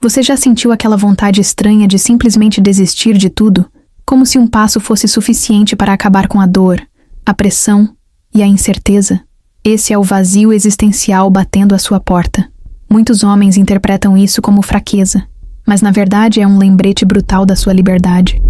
Você já sentiu aquela vontade estranha de simplesmente desistir de tudo? Como se um passo fosse suficiente para acabar com a dor, a pressão e a incerteza? Esse é o vazio existencial batendo à sua porta. Muitos homens interpretam isso como fraqueza, mas na verdade é um lembrete brutal da sua liberdade.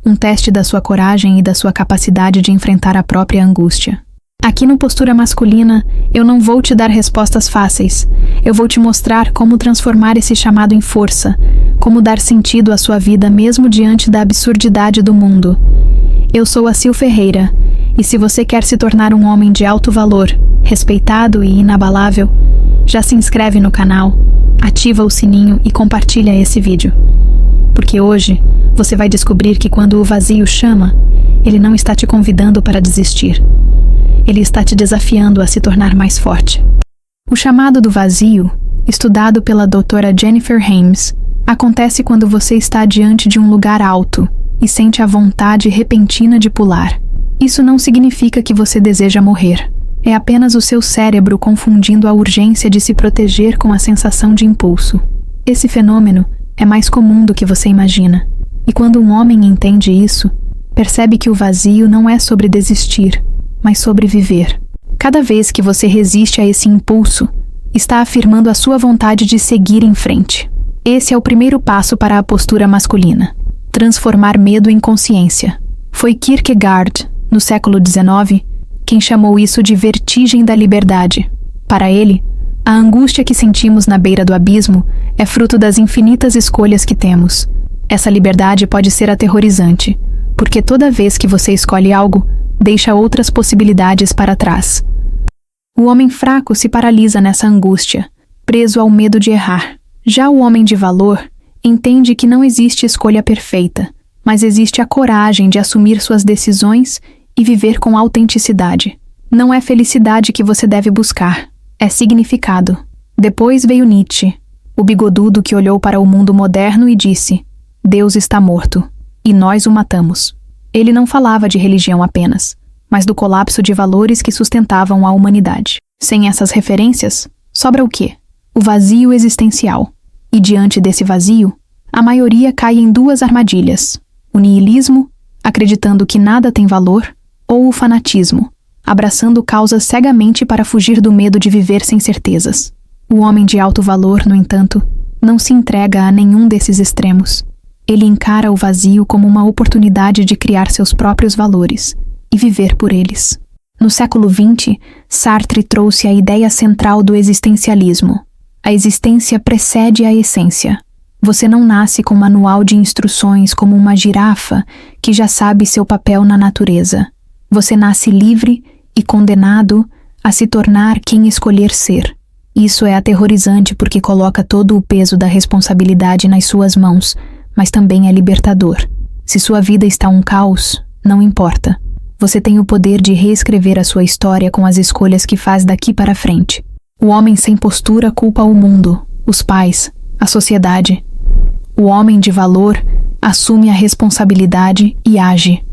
Um teste da sua coragem e da sua capacidade de enfrentar a própria angústia. Aqui no Postura Masculina, eu não vou te dar respostas fáceis. Eu vou te mostrar como transformar esse chamado em força, como dar sentido à sua vida mesmo diante da absurdidade do mundo. Eu sou a Sil Ferreira, e se você quer se tornar um homem de alto valor, respeitado e inabalável, já se inscreve no canal, ativa o sininho e compartilha esse vídeo. Porque hoje, você vai descobrir que quando o vazio chama, ele não está te convidando para desistir. Ele está te desafiando a se tornar mais forte. O chamado do vazio, estudado pela doutora Jennifer Hames, acontece quando você está diante de um lugar alto e sente a vontade repentina de pular. Isso não significa que você deseja morrer. É apenas o seu cérebro confundindo a urgência de se proteger com a sensação de impulso. Esse fenômeno é mais comum do que você imagina. E quando um homem entende isso, percebe que o vazio não é sobre desistir, mas sobre viver. Cada vez que você resiste a esse impulso, está afirmando a sua vontade de seguir em frente. Esse é o primeiro passo para a postura masculina. Transformar medo em consciência. Foi Kierkegaard, no século XIX, quem chamou isso de vertigem da liberdade. Para ele, a angústia que sentimos na beira do abismo é fruto das infinitas escolhas que temos. Essa liberdade pode ser aterrorizante, porque toda vez que você escolhe algo, deixa outras possibilidades para trás. O homem fraco se paralisa nessa angústia, preso ao medo de errar. Já o homem de valor entende que não existe escolha perfeita, mas existe a coragem de assumir suas decisões e viver com autenticidade. Não é felicidade que você deve buscar, é significado. Depois veio Nietzsche, o bigodudo que olhou para o mundo moderno e disse: Deus está morto, e nós o matamos. Ele não falava de religião apenas, mas do colapso de valores que sustentavam a humanidade. Sem essas referências, sobra o quê? O vazio existencial. E diante desse vazio, a maioria cai em duas armadilhas: o niilismo, acreditando que nada tem valor, ou o fanatismo, abraçando causas cegamente para fugir do medo de viver sem certezas. O homem de alto valor, no entanto, não se entrega a nenhum desses extremos. Ele encara o vazio como uma oportunidade de criar seus próprios valores e viver por eles. No século XX, Sartre trouxe a ideia central do existencialismo. A existência precede a essência. Você não nasce com manual de instruções como uma girafa que já sabe seu papel na natureza. Você nasce livre e condenado a se tornar quem escolher ser. Isso é aterrorizante porque coloca todo o peso da responsabilidade nas suas mãos, mas também é libertador. Se sua vida está um caos, não importa. Você tem o poder de reescrever a sua história com as escolhas que faz daqui para frente. O homem sem postura culpa o mundo, os pais, a sociedade. O homem de valor assume a responsabilidade e age.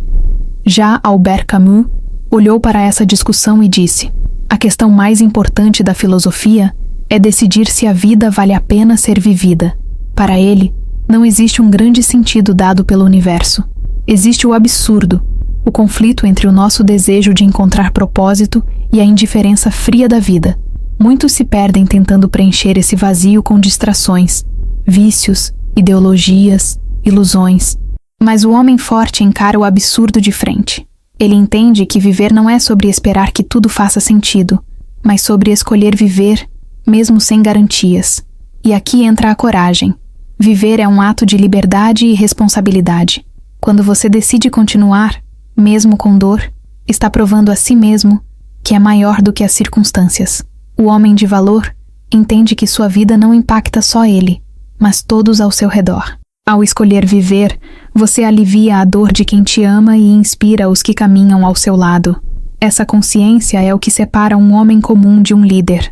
Já Albert Camus olhou para essa discussão e disse: a questão mais importante da filosofia é decidir se a vida vale a pena ser vivida. Para ele, não existe um grande sentido dado pelo universo. Existe o absurdo, o conflito entre o nosso desejo de encontrar propósito e a indiferença fria da vida. Muitos se perdem tentando preencher esse vazio com distrações, vícios, ideologias, ilusões. Mas o homem forte encara o absurdo de frente. Ele entende que viver não é sobre esperar que tudo faça sentido, mas sobre escolher viver, mesmo sem garantias. E aqui entra a coragem. Viver é um ato de liberdade e responsabilidade. Quando você decide continuar, mesmo com dor, está provando a si mesmo que é maior do que as circunstâncias. O homem de valor entende que sua vida não impacta só ele, mas todos ao seu redor. Ao escolher viver, você alivia a dor de quem te ama e inspira os que caminham ao seu lado. Essa consciência é o que separa um homem comum de um líder.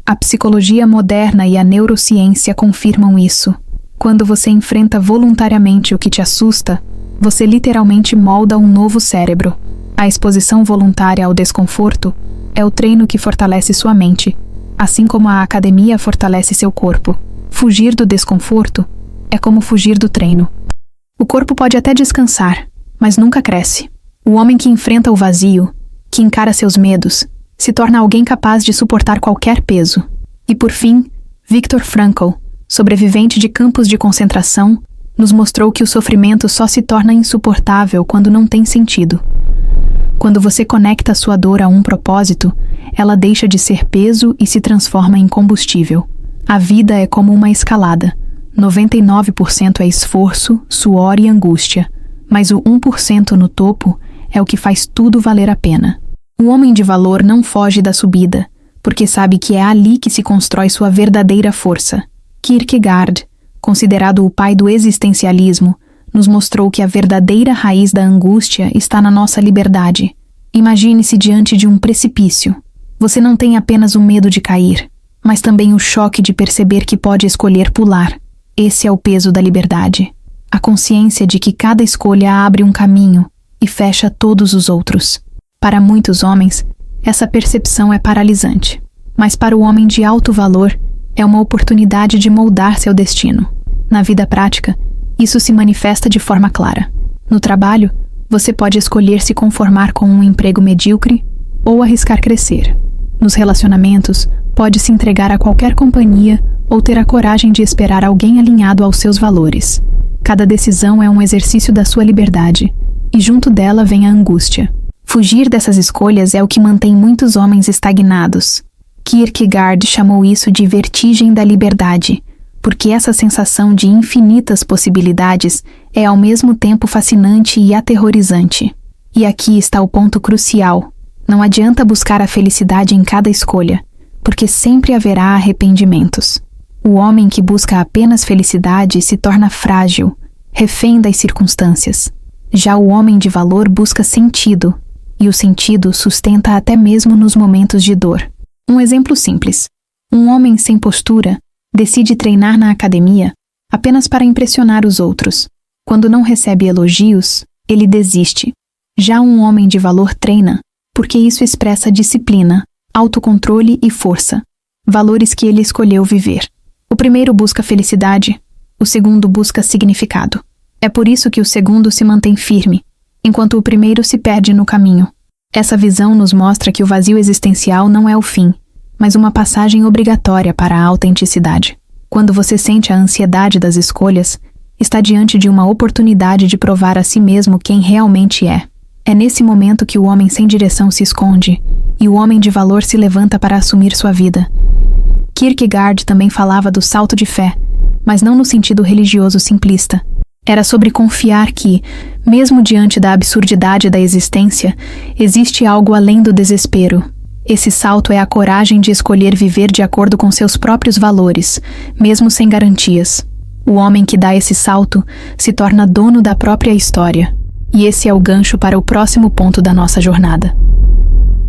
A psicologia moderna e a neurociência confirmam isso. Quando você enfrenta voluntariamente o que te assusta, você literalmente molda um novo cérebro. A exposição voluntária ao desconforto é o treino que fortalece sua mente, assim como a academia fortalece seu corpo. Fugir do desconforto é como fugir do treino. O corpo pode até descansar, mas nunca cresce. O homem que enfrenta o vazio, que encara seus medos, se torna alguém capaz de suportar qualquer peso. E por fim, Viktor Frankl, sobrevivente de campos de concentração, nos mostrou que o sofrimento só se torna insuportável quando não tem sentido. Quando você conecta sua dor a um propósito, ela deixa de ser peso e se transforma em combustível. A vida é como uma escalada. 99% é esforço, suor e angústia, mas o 1% no topo é o que faz tudo valer a pena. O homem de valor não foge da subida, porque sabe que é ali que se constrói sua verdadeira força. Kierkegaard, considerado o pai do existencialismo, nos mostrou que a verdadeira raiz da angústia está na nossa liberdade. Imagine-se diante de um precipício. Você não tem apenas o medo de cair, mas também o choque de perceber que pode escolher pular. Esse é o peso da liberdade. A consciência de que cada escolha abre um caminho e fecha todos os outros. Para muitos homens, essa percepção é paralisante, mas para o homem de alto valor, é uma oportunidade de moldar seu destino. Na vida prática, isso se manifesta de forma clara. No trabalho, você pode escolher se conformar com um emprego medíocre ou arriscar crescer. Nos relacionamentos, pode se entregar a qualquer companhia ou ter a coragem de esperar alguém alinhado aos seus valores. Cada decisão é um exercício da sua liberdade, e junto dela vem a angústia. Fugir dessas escolhas é o que mantém muitos homens estagnados. Kierkegaard chamou isso de vertigem da liberdade, porque essa sensação de infinitas possibilidades é ao mesmo tempo fascinante e aterrorizante. E aqui está o ponto crucial. Não adianta buscar a felicidade em cada escolha, porque sempre haverá arrependimentos. O homem que busca apenas felicidade se torna frágil, refém das circunstâncias. Já o homem de valor busca sentido, e o sentido sustenta até mesmo nos momentos de dor. Um exemplo simples. Um homem sem postura decide treinar na academia apenas para impressionar os outros. Quando não recebe elogios, ele desiste. Já um homem de valor treina, porque isso expressa disciplina, autocontrole e força, valores que ele escolheu viver. O primeiro busca felicidade, o segundo busca significado. É por isso que o segundo se mantém firme, enquanto o primeiro se perde no caminho. Essa visão nos mostra que o vazio existencial não é o fim, mas uma passagem obrigatória para a autenticidade. Quando você sente a ansiedade das escolhas, está diante de uma oportunidade de provar a si mesmo quem realmente é. É nesse momento que o homem sem direção se esconde, e o homem de valor se levanta para assumir sua vida. Kierkegaard também falava do salto de fé, mas não no sentido religioso simplista. Era sobre confiar que, mesmo diante da absurdidade da existência, existe algo além do desespero. Esse salto é a coragem de escolher viver de acordo com seus próprios valores, mesmo sem garantias. O homem que dá esse salto se torna dono da própria história. E esse é o gancho para o próximo ponto da nossa jornada.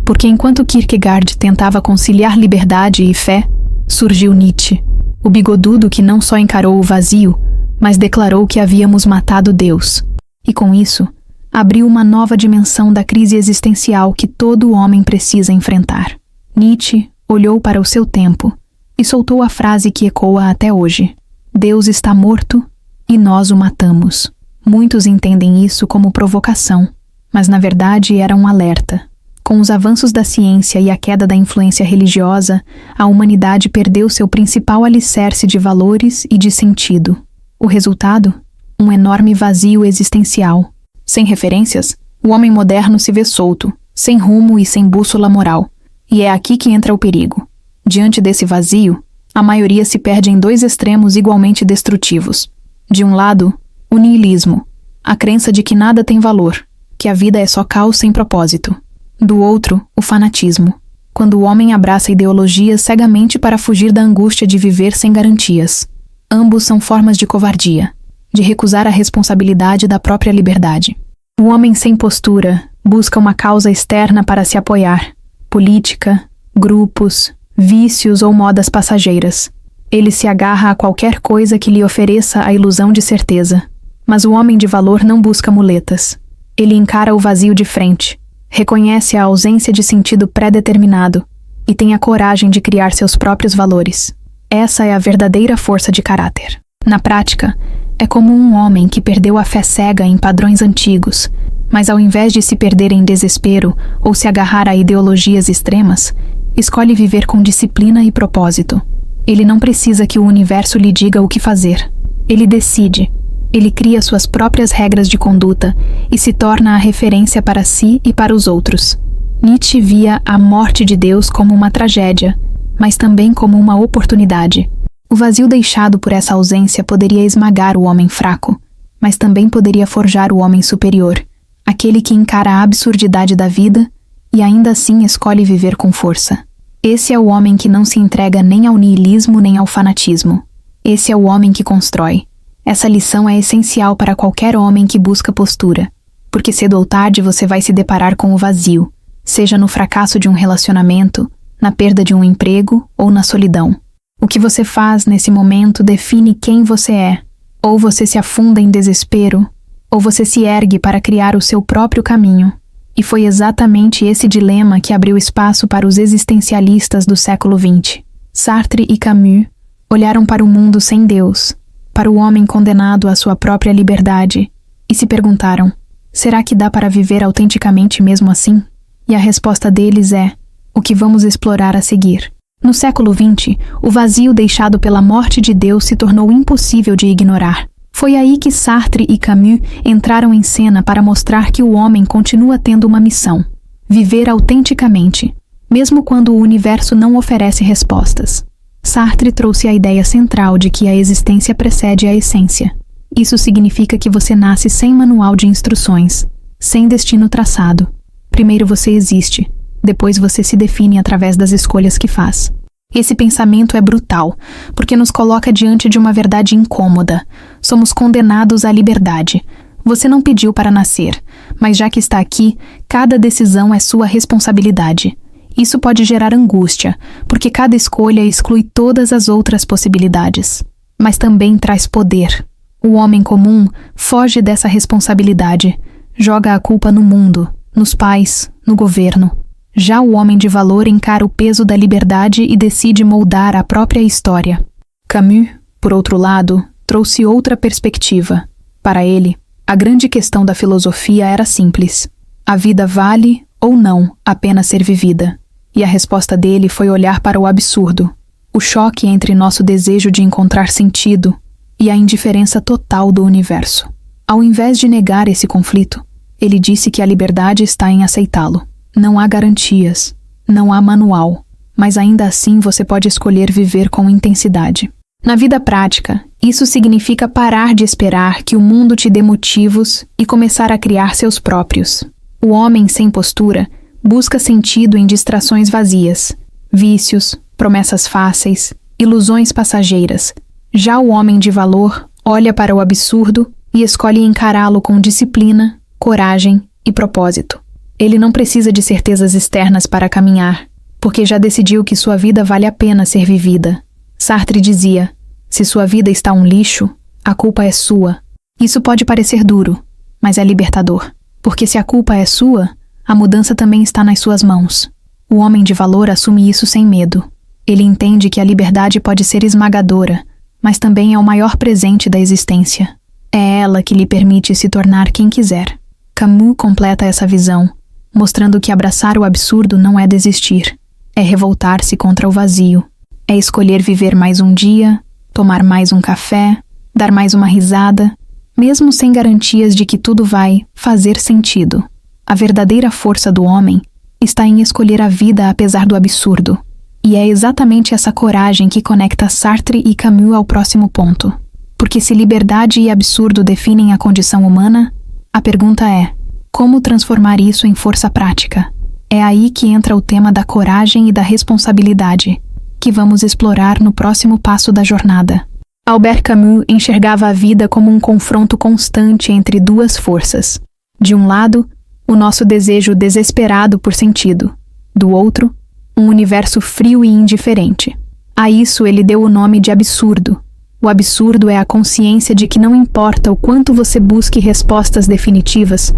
Porque enquanto Kierkegaard tentava conciliar liberdade e fé, surgiu Nietzsche, o bigodudo que não só encarou o vazio, mas declarou que havíamos matado Deus. E com isso, abriu uma nova dimensão da crise existencial que todo homem precisa enfrentar. Nietzsche olhou para o seu tempo e soltou a frase que ecoa até hoje: Deus está morto e nós o matamos. Muitos entendem isso como provocação, mas na verdade era um alerta. Com os avanços da ciência e a queda da influência religiosa, a humanidade perdeu seu principal alicerce de valores e de sentido. O resultado? Um enorme vazio existencial. Sem referências, o homem moderno se vê solto, sem rumo e sem bússola moral. E é aqui que entra o perigo. Diante desse vazio, a maioria se perde em dois extremos igualmente destrutivos. De um lado, o niilismo, a crença de que nada tem valor, que a vida é só caos sem propósito. Do outro, o fanatismo, quando o homem abraça ideologias cegamente para fugir da angústia de viver sem garantias. Ambos são formas de covardia, de recusar a responsabilidade da própria liberdade. O homem sem postura busca uma causa externa para se apoiar: política, grupos, vícios ou modas passageiras. Ele se agarra a qualquer coisa que lhe ofereça a ilusão de certeza. Mas o homem de valor não busca muletas. Ele encara o vazio de frente, reconhece a ausência de sentido pré-determinado e tem a coragem de criar seus próprios valores. Essa é a verdadeira força de caráter. Na prática, é como um homem que perdeu a fé cega em padrões antigos, mas ao invés de se perder em desespero ou se agarrar a ideologias extremas, escolhe viver com disciplina e propósito. Ele não precisa que o universo lhe diga o que fazer. Ele decide. Ele cria suas próprias regras de conduta e se torna a referência para si e para os outros. Nietzsche via a morte de Deus como uma tragédia, mas também como uma oportunidade. O vazio deixado por essa ausência poderia esmagar o homem fraco, mas também poderia forjar o homem superior, aquele que encara a absurdidade da vida e ainda assim escolhe viver com força. Esse é o homem que não se entrega nem ao niilismo nem ao fanatismo. Esse é o homem que constrói. Essa lição é essencial para qualquer homem que busca postura, porque cedo ou tarde você vai se deparar com o vazio, seja no fracasso de um relacionamento, na perda de um emprego ou na solidão. O que você faz nesse momento define quem você é. Ou você se afunda em desespero, ou você se ergue para criar o seu próprio caminho. E foi exatamente esse dilema que abriu espaço para os existencialistas do século XX. Sartre e Camus olharam para o mundo sem Deus, para o homem condenado à sua própria liberdade, e se perguntaram: será que dá para viver autenticamente mesmo assim? E a resposta deles é o que vamos explorar a seguir. No século XX, o vazio deixado pela morte de Deus se tornou impossível de ignorar. Foi aí que Sartre e Camus entraram em cena para mostrar que o homem continua tendo uma missão: viver autenticamente, mesmo quando o universo não oferece respostas. Sartre trouxe a ideia central de que a existência precede a essência. Isso significa que você nasce sem manual de instruções, sem destino traçado. Primeiro você existe, depois você se define através das escolhas que faz. Esse pensamento é brutal, porque nos coloca diante de uma verdade incômoda. Somos condenados à liberdade. Você não pediu para nascer, mas já que está aqui, cada decisão é sua responsabilidade. Isso pode gerar angústia, porque cada escolha exclui todas as outras possibilidades. Mas também traz poder. O homem comum foge dessa responsabilidade, joga a culpa no mundo, nos pais, no governo. Já o homem de valor encara o peso da liberdade e decide moldar a própria história. Camus, por outro lado, trouxe outra perspectiva. Para ele, a grande questão da filosofia era simples: a vida vale ou não a pena ser vivida? E a resposta dele foi olhar para o absurdo, o choque entre nosso desejo de encontrar sentido e a indiferença total do universo. Ao invés de negar esse conflito, ele disse que a liberdade está em aceitá-lo. Não há garantias, não há manual, mas ainda assim você pode escolher viver com intensidade. Na vida prática, isso significa parar de esperar que o mundo te dê motivos e começar a criar seus próprios. O homem sem postura busca sentido em distrações vazias, vícios, promessas fáceis, ilusões passageiras. Já o homem de valor olha para o absurdo e escolhe encará-lo com disciplina, coragem e propósito. Ele não precisa de certezas externas para caminhar, porque já decidiu que sua vida vale a pena ser vivida. Sartre dizia: se sua vida está um lixo, a culpa é sua. Isso pode parecer duro, mas é libertador, porque se a culpa é sua, a mudança também está nas suas mãos. O homem de valor assume isso sem medo. Ele entende que a liberdade pode ser esmagadora, mas também é o maior presente da existência. É ela que lhe permite se tornar quem quiser. Camus completa essa visão, mostrando que abraçar o absurdo não é desistir, é revoltar-se contra o vazio, é escolher viver mais um dia, tomar mais um café, dar mais uma risada, mesmo sem garantias de que tudo vai fazer sentido. A verdadeira força do homem está em escolher a vida apesar do absurdo, e é exatamente essa coragem que conecta Sartre e Camus ao próximo ponto. Porque se liberdade e absurdo definem a condição humana, a pergunta é: como transformar isso em força prática? É aí que entra o tema da coragem e da responsabilidade, que vamos explorar no próximo passo da jornada. Albert Camus enxergava a vida como um confronto constante entre duas forças. De um lado, o nosso desejo desesperado por sentido. Do outro, um universo frio e indiferente. A isso ele deu o nome de absurdo. O absurdo é a consciência de que não importa o quanto você busque respostas definitivas,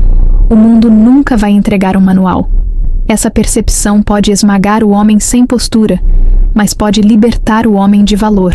o mundo nunca vai entregar um manual. Essa percepção pode esmagar o homem sem postura, mas pode libertar o homem de valor.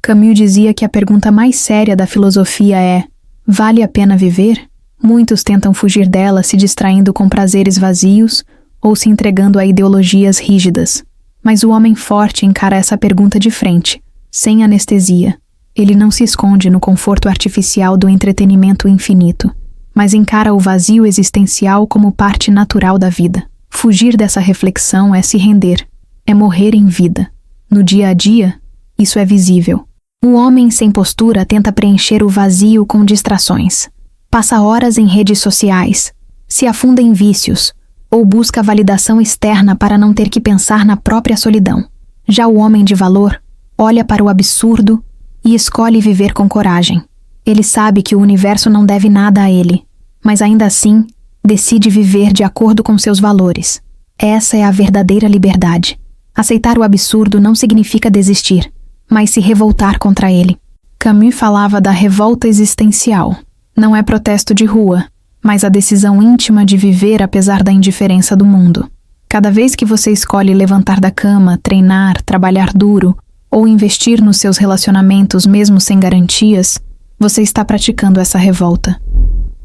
Camus dizia que a pergunta mais séria da filosofia é: vale a pena viver? Muitos tentam fugir dela se distraindo com prazeres vazios ou se entregando a ideologias rígidas. Mas o homem forte encara essa pergunta de frente, sem anestesia. Ele não se esconde no conforto artificial do entretenimento infinito, mas encara o vazio existencial como parte natural da vida. Fugir dessa reflexão é se render, é morrer em vida. No dia a dia, isso é visível. O homem sem postura tenta preencher o vazio com distrações. Passa horas em redes sociais, se afunda em vícios, ou busca validação externa para não ter que pensar na própria solidão. Já o homem de valor olha para o absurdo e escolhe viver com coragem. Ele sabe que o universo não deve nada a ele, mas ainda assim decide viver de acordo com seus valores. Essa é a verdadeira liberdade. Aceitar o absurdo não significa desistir, mas se revoltar contra ele. Camus falava da revolta existencial. Não é protesto de rua, mas a decisão íntima de viver apesar da indiferença do mundo. Cada vez que você escolhe levantar da cama, treinar, trabalhar duro ou investir nos seus relacionamentos mesmo sem garantias, você está praticando essa revolta.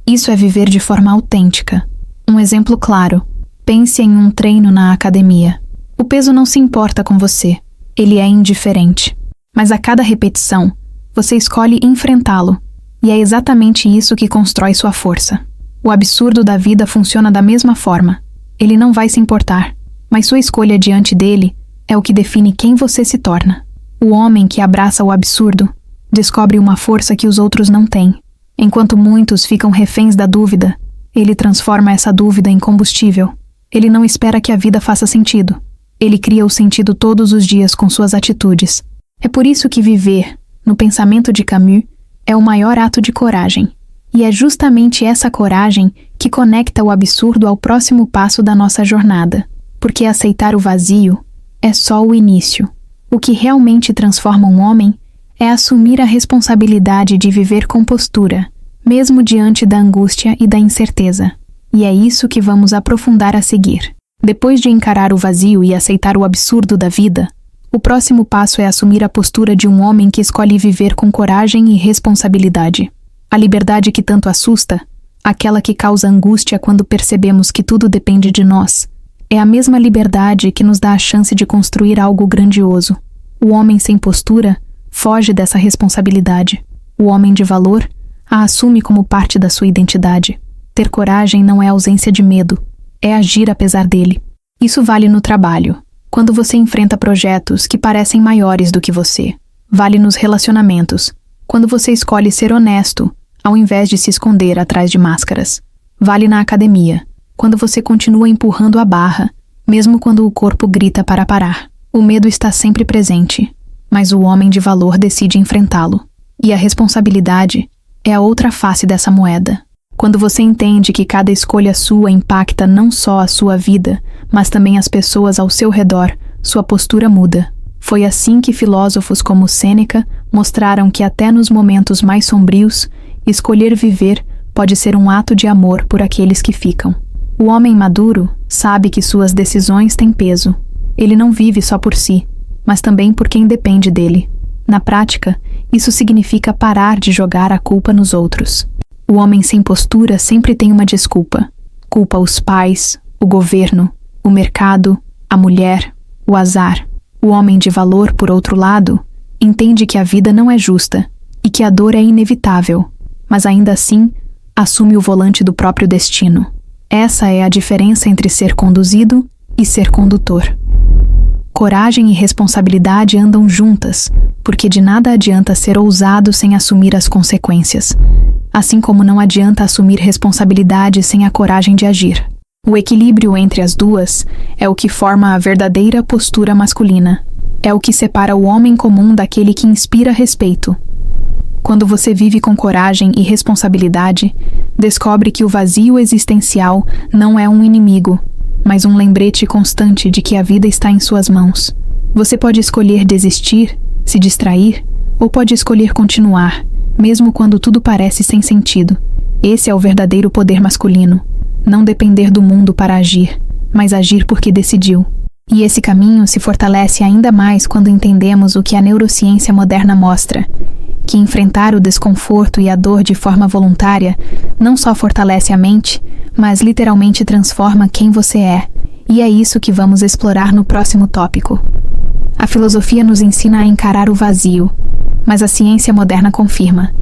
Isso é viver de forma autêntica. Um exemplo claro: pense em um treino na academia. O peso não se importa com você, ele é indiferente. Mas a cada repetição, você escolhe enfrentá-lo, e é exatamente isso que constrói sua força. O absurdo da vida funciona da mesma forma. Ele não vai se importar, mas sua escolha diante dele é o que define quem você se torna. O homem que abraça o absurdo descobre uma força que os outros não têm. Enquanto muitos ficam reféns da dúvida, ele transforma essa dúvida em combustível. Ele não espera que a vida faça sentido. Ele cria o sentido todos os dias com suas atitudes. É por isso que viver, no pensamento de Camus, é o maior ato de coragem. E é justamente essa coragem que conecta o absurdo ao próximo passo da nossa jornada. Porque aceitar o vazio é só o início. O que realmente transforma um homem é assumir a responsabilidade de viver com postura, mesmo diante da angústia e da incerteza. E é isso que vamos aprofundar a seguir. Depois de encarar o vazio e aceitar o absurdo da vida, o próximo passo é assumir a postura de um homem que escolhe viver com coragem e responsabilidade. A liberdade que tanto assusta, aquela que causa angústia quando percebemos que tudo depende de nós, é a mesma liberdade que nos dá a chance de construir algo grandioso. O homem sem postura foge dessa responsabilidade. O homem de valor a assume como parte da sua identidade. Ter coragem não é ausência de medo, é agir apesar dele. Isso vale no trabalho, quando você enfrenta projetos que parecem maiores do que você. Vale nos relacionamentos, quando você escolhe ser honesto, ao invés de se esconder atrás de máscaras. Vale na academia, quando você continua empurrando a barra, mesmo quando o corpo grita para parar. O medo está sempre presente, mas o homem de valor decide enfrentá-lo. E a responsabilidade é a outra face dessa moeda. Quando você entende que cada escolha sua impacta não só a sua vida, mas também as pessoas ao seu redor, sua postura muda. Foi assim que filósofos como Sêneca mostraram que até nos momentos mais sombrios, escolher viver pode ser um ato de amor por aqueles que ficam. O homem maduro sabe que suas decisões têm peso. Ele não vive só por si, mas também por quem depende dele. Na prática, isso significa parar de jogar a culpa nos outros. O homem sem postura sempre tem uma desculpa. Culpa os pais, o governo, o mercado, a mulher, o azar. O homem de valor, por outro lado, entende que a vida não é justa e que a dor é inevitável, mas ainda assim assume o volante do próprio destino. Essa é a diferença entre ser conduzido e ser condutor. Coragem e responsabilidade andam juntas, porque de nada adianta ser ousado sem assumir as consequências. Assim como não adianta assumir responsabilidade sem a coragem de agir. O equilíbrio entre as duas é o que forma a verdadeira postura masculina. É o que separa o homem comum daquele que inspira respeito. Quando você vive com coragem e responsabilidade, descobre que o vazio existencial não é um inimigo, mas um lembrete constante de que a vida está em suas mãos. Você pode escolher desistir, se distrair, ou pode escolher continuar, mesmo quando tudo parece sem sentido. Esse é o verdadeiro poder masculino. Não depender do mundo para agir, mas agir porque decidiu. E esse caminho se fortalece ainda mais quando entendemos o que a neurociência moderna mostra, que enfrentar o desconforto e a dor de forma voluntária não só fortalece a mente, mas literalmente transforma quem você é, e é isso que vamos explorar no próximo tópico. A filosofia nos ensina a encarar o vazio, mas a ciência moderna confirma.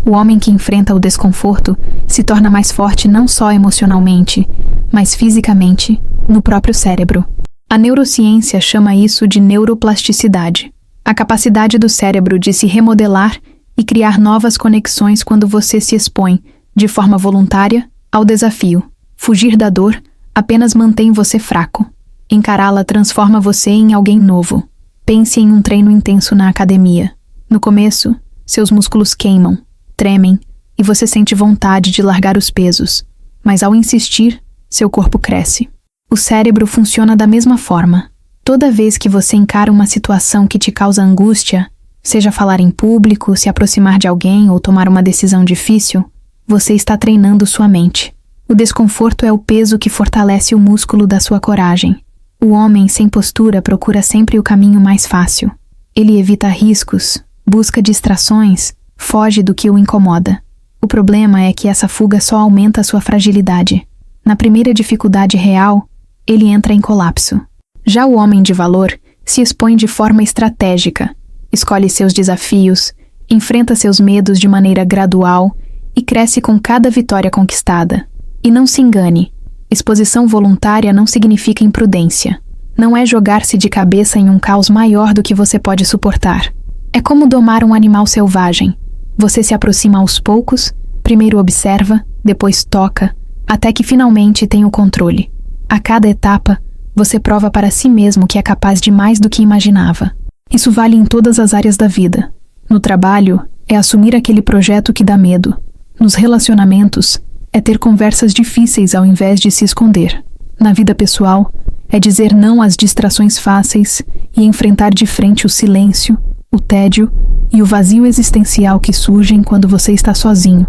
O homem que enfrenta o desconforto se torna mais forte não só emocionalmente, mas fisicamente, no próprio cérebro. A neurociência chama isso de neuroplasticidade, a capacidade do cérebro de se remodelar e criar novas conexões quando você se expõe, de forma voluntária, ao desafio. Fugir da dor apenas mantém você fraco. Encará-la transforma você em alguém novo. Pense em um treino intenso na academia. No começo, seus músculos queimam, tremem e você sente vontade de largar os pesos. Mas ao insistir, seu corpo cresce. O cérebro funciona da mesma forma. Toda vez que você encara uma situação que te causa angústia, seja falar em público, se aproximar de alguém ou tomar uma decisão difícil, você está treinando sua mente. O desconforto é o peso que fortalece o músculo da sua coragem. O homem sem postura procura sempre o caminho mais fácil. Ele evita riscos, busca distrações, foge do que o incomoda. O problema é que essa fuga só aumenta a sua fragilidade. Na primeira dificuldade real, ele entra em colapso. Já o homem de valor se expõe de forma estratégica, escolhe seus desafios, enfrenta seus medos de maneira gradual e cresce com cada vitória conquistada. E não se engane, exposição voluntária não significa imprudência. Não é jogar-se de cabeça em um caos maior do que você pode suportar. É como domar um animal selvagem. Você se aproxima aos poucos, primeiro observa, depois toca, até que finalmente tem o controle. A cada etapa, você prova para si mesmo que é capaz de mais do que imaginava. Isso vale em todas as áreas da vida. No trabalho, é assumir aquele projeto que dá medo. Nos relacionamentos, é ter conversas difíceis ao invés de se esconder. Na vida pessoal, é dizer não às distrações fáceis e enfrentar de frente o silêncio, o tédio e o vazio existencial que surgem quando você está sozinho.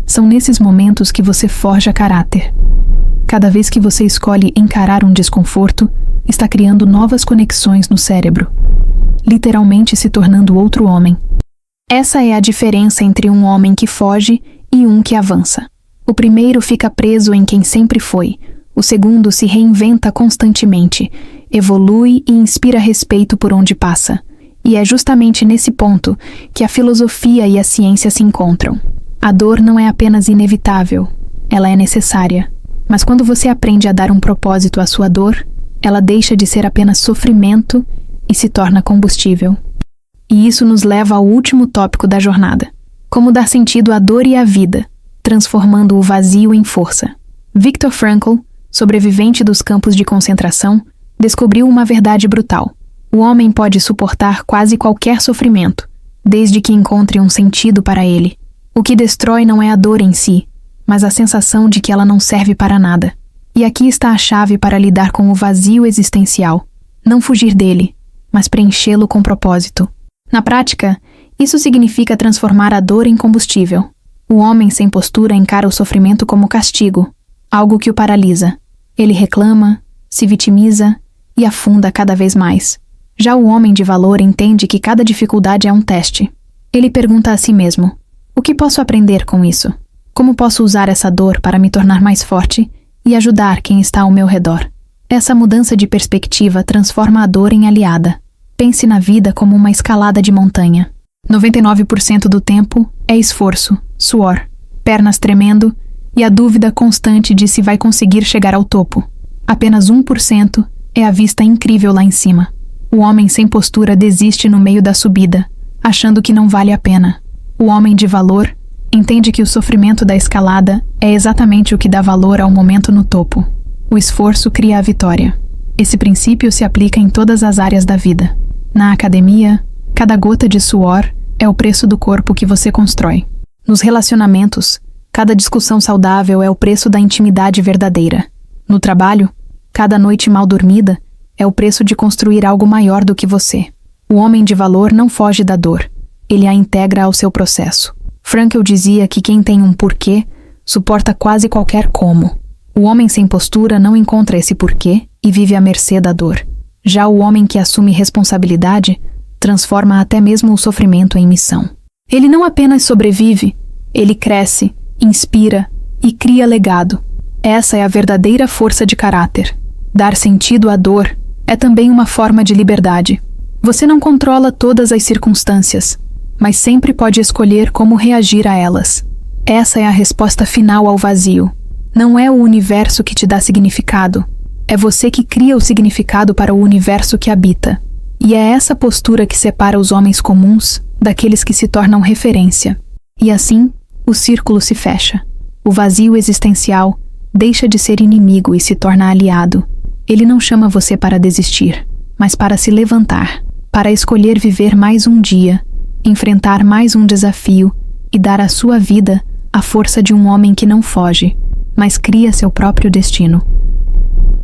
São nesses momentos que você forja caráter. Cada vez que você escolhe encarar um desconforto, está criando novas conexões no cérebro, literalmente se tornando outro homem. Essa é a diferença entre um homem que foge e um que avança. O primeiro fica preso em quem sempre foi, o segundo se reinventa constantemente, evolui e inspira respeito por onde passa. E é justamente nesse ponto que a filosofia e a ciência se encontram. A dor não é apenas inevitável, ela é necessária. Mas quando você aprende a dar um propósito à sua dor, ela deixa de ser apenas sofrimento e se torna combustível. E isso nos leva ao último tópico da jornada: como dar sentido à dor e à vida, transformando o vazio em força. Viktor Frankl, sobrevivente dos campos de concentração, descobriu uma verdade brutal. O homem pode suportar quase qualquer sofrimento, desde que encontre um sentido para ele. O que destrói não é a dor em si, mas a sensação de que ela não serve para nada. E aqui está a chave para lidar com o vazio existencial. Não fugir dele, mas preenchê-lo com propósito. Na prática, isso significa transformar a dor em combustível. O homem sem postura encara o sofrimento como castigo, algo que o paralisa. Ele reclama, se vitimiza e afunda cada vez mais. Já o homem de valor entende que cada dificuldade é um teste. Ele pergunta a si mesmo: o que posso aprender com isso? Como posso usar essa dor para me tornar mais forte e ajudar quem está ao meu redor? Essa mudança de perspectiva transforma a dor em aliada. Pense na vida como uma escalada de montanha. 99% do tempo é esforço, suor, pernas tremendo e a dúvida constante de se vai conseguir chegar ao topo. Apenas 1% é a vista incrível lá em cima. O homem sem postura desiste no meio da subida, achando que não vale a pena. O homem de valor entende que o sofrimento da escalada é exatamente o que dá valor ao momento no topo. O esforço cria a vitória. Esse princípio se aplica em todas as áreas da vida. Na academia, cada gota de suor é o preço do corpo que você constrói. Nos relacionamentos, cada discussão saudável é o preço da intimidade verdadeira. No trabalho, cada noite mal dormida é o preço de construir algo maior do que você. O homem de valor não foge da dor. Ele a integra ao seu processo. Frankl dizia que quem tem um porquê suporta quase qualquer como. O homem sem postura não encontra esse porquê e vive à mercê da dor. Já o homem que assume responsabilidade transforma até mesmo o sofrimento em missão. Ele não apenas sobrevive, ele cresce, inspira e cria legado. Essa é a verdadeira força de caráter. Dar sentido à dor é também uma forma de liberdade. Você não controla todas as circunstâncias, mas sempre pode escolher como reagir a elas. Essa é a resposta final ao vazio. Não é o universo que te dá significado, é você que cria o significado para o universo que habita. E é essa postura que separa os homens comuns daqueles que se tornam referência. E assim, o círculo se fecha. O vazio existencial deixa de ser inimigo e se torna aliado. Ele não chama você para desistir, mas para se levantar, para escolher viver mais um dia, enfrentar mais um desafio e dar à sua vida a força de um homem que não foge, mas cria seu próprio destino.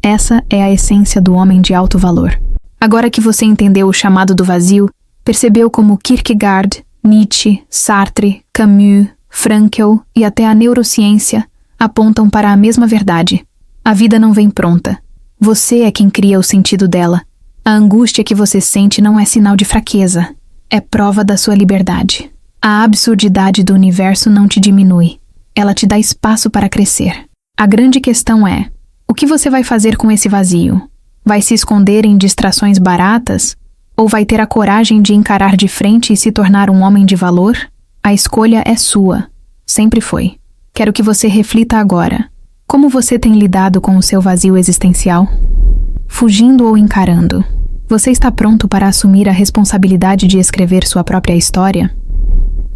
Essa é a essência do homem de alto valor. Agora que você entendeu o chamado do vazio, percebeu como Kierkegaard, Nietzsche, Sartre, Camus, Frankl e até a neurociência apontam para a mesma verdade. A vida não vem pronta. Você é quem cria o sentido dela. A angústia que você sente não é sinal de fraqueza. É prova da sua liberdade. A absurdidade do universo não te diminui. Ela te dá espaço para crescer. A grande questão é: o que você vai fazer com esse vazio? Vai se esconder em distrações baratas? Ou vai ter a coragem de encarar de frente e se tornar um homem de valor? A escolha é sua. Sempre foi. Quero que você reflita agora. Como você tem lidado com o seu vazio existencial? Fugindo ou encarando? Você está pronto para assumir a responsabilidade de escrever sua própria história?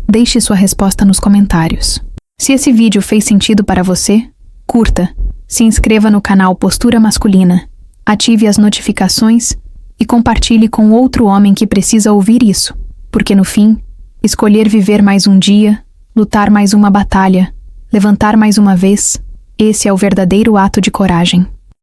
Deixe sua resposta nos comentários. Se esse vídeo fez sentido para você, curta, se inscreva no canal Postura Masculina, ative as notificações e compartilhe com outro homem que precisa ouvir isso, porque no fim, escolher viver mais um dia, lutar mais uma batalha, levantar mais uma vez, esse é o verdadeiro ato de coragem.